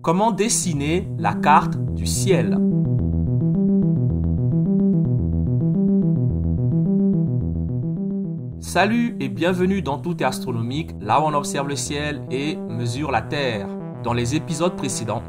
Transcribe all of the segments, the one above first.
Comment dessiner la carte du ciel? Salut et bienvenue dans Tout est astronomique, là où on observe le ciel et mesure la Terre. Dans les épisodes précédents,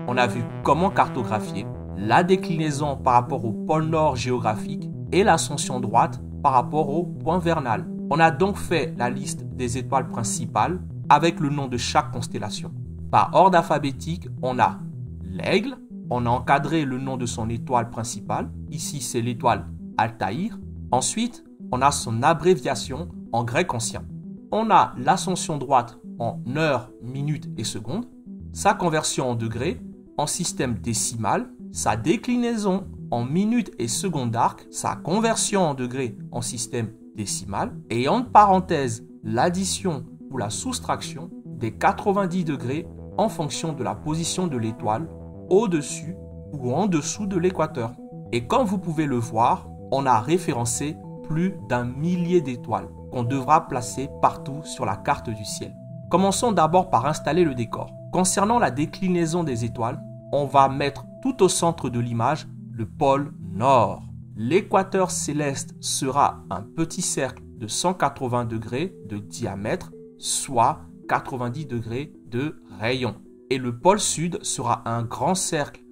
on a vu comment cartographier, la déclinaison par rapport au pôle nord géographique et l'ascension droite par rapport au point vernal. On a donc fait la liste des étoiles principales avec le nom de chaque constellation. Par ordre alphabétique, on a l'Aigle, on a encadré le nom de son étoile principale, ici c'est l'étoile Altaïr. Ensuite, on a son abréviation en grec ancien. On a l'ascension droite en heures, minutes et secondes, sa conversion en degrés, en système décimal, sa déclinaison en minutes et secondes d'arc, sa conversion en degrés en système décimal, et entre parenthèses, l'addition ou la soustraction des 90 degrés en fonction de la position de l'étoile au-dessus ou en dessous de l'équateur. Et comme vous pouvez le voir, on a référencé plus d'un millier d'étoiles qu'on devra placer partout sur la carte du ciel. Commençons d'abord par installer le décor. Concernant la déclinaison des étoiles, on va mettre tout au centre de l'image le pôle nord. L'équateur céleste sera un petit cercle de 180 degrés de diamètre, soit 90 degrés de rayon. Et le pôle sud sera un grand cercle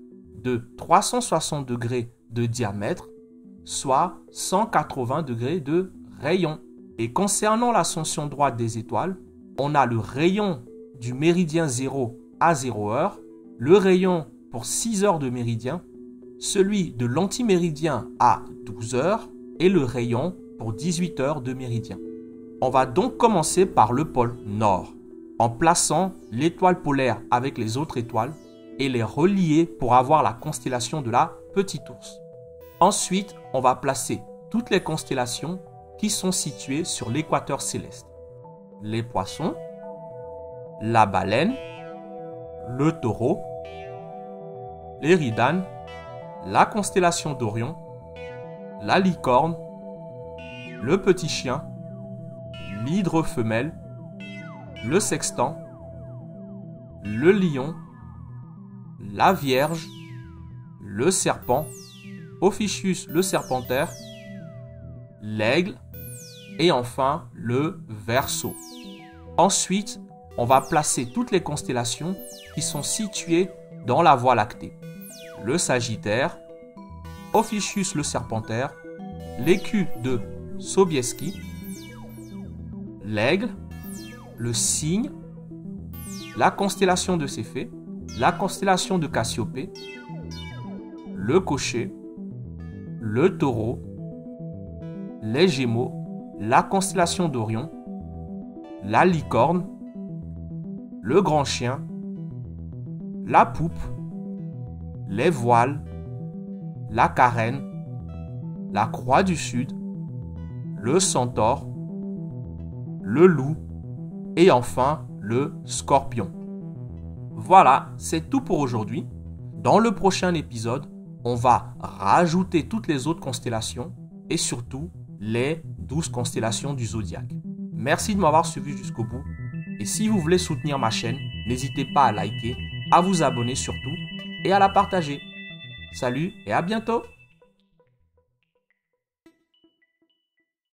de 360 degrés de diamètre, soit 180 degrés de rayon. Et concernant l'ascension droite des étoiles, on a le rayon du méridien 0 à 0 heure, le rayon pour 6 heures de méridien, celui de l'antiméridien à 12 heures et le rayon pour 18 heures de méridien. On va donc commencer par le pôle nord, en plaçant l'étoile polaire avec les autres étoiles et les relier pour avoir la constellation de la Petite Ourse. Ensuite, on va placer toutes les constellations qui sont situées sur l'équateur céleste. Les poissons, la baleine, le taureau, l'Éridane, la constellation d'Orion, la licorne, le petit chien, l'hydre femelle, le sextant, le lion, la vierge, le serpent, Ophiuchus le serpentaire, l'aigle et enfin le Verseau. Ensuite, on va placer toutes les constellations qui sont situées dans la Voie lactée. Le Sagittaire, Ophiuchus le serpentaire, l'écu de Sobieski, l'aigle, le cygne, la constellation de Céphée, la constellation de Cassiopée, le cocher, le taureau, les gémeaux, la constellation d'Orion, la licorne, le grand chien, la poupe, les voiles, la carène, la croix du sud, le centaure, le loup et enfin le scorpion. Voilà, c'est tout pour aujourd'hui. Dans le prochain épisode, on va rajouter toutes les autres constellations et surtout les 12 constellations du zodiaque. Merci de m'avoir suivi jusqu'au bout. Et si vous voulez soutenir ma chaîne, n'hésitez pas à liker, à vous abonner surtout et à la partager. Salut et à bientôt!